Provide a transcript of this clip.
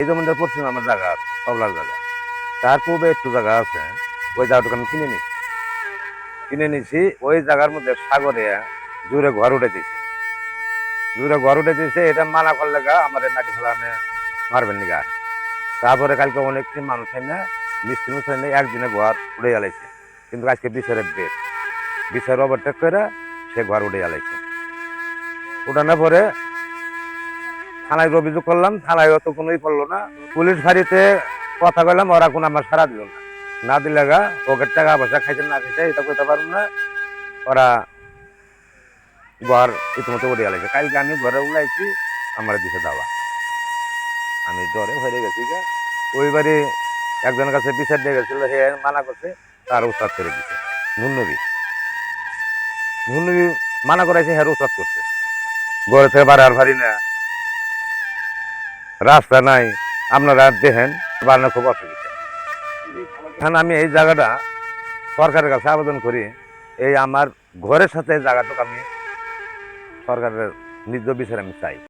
এই জমিটা পশ্চিম আমার জায়গা আছে, কবলার জায়গা। তার পূর্বে একটু জায়গা আছে, ওই জায়গাটুকু আমি কিনে নিছি। ওই জায়গার মধ্যে সাগরে জোরে ঘর উঠে দিয়েছি। এটা মানা করলে আমাদের মাটি ফেলানে মারবেন নিগা। তারপরে কালকে অনেক মানুষ হয় না, মিস্ত্রি হয় না, একদিনে ঘর উড়ে জ্বালাইছে। কিন্তু আজকে বিচারের ডেট, বিচার ওভারটেক করে সে ঘর উড়ে জ্বালাইছে। উঠানোর পরে থানায় অভিযোগ করলাম, থানায় অত কোনোই পড়লো না। পুলিশ ফাঁড়িতে কথা বললাম, ওরা কোনো আমার সারা দিল না। না দিলে ওকে টাকা পয়সা খাইছে না খাইছে এটা করতে পারবো না। ওরা ঘর ইতিমধ্যে উড়ে গেছে। কালকে আমি ঘরে উড়াইছি, আমার দিছে দাওয়া। আমি জ্বরে হয়ে গেছি ওই বাড়ি একজনের কাছে বিচার দিয়ে গেছিল, হে মানা করছে, তার উৎসাদ করে দিছে। নুনবি নুনবি মানা করাইছে, হ্যাঁ উৎসাদ করছে। ঘরে থেকে বাড়ার ভারি না, রাস্তা নাই, আপনারা দেখেন বাড়ানো খুব অসুবিধা। এখন আমি এই জায়গাটা সরকারের কাছে আবেদন করি, এই আমার ঘরের সাথে এই জায়গাটুকু আমি সরকারের নিজ বিচার আমি চাই।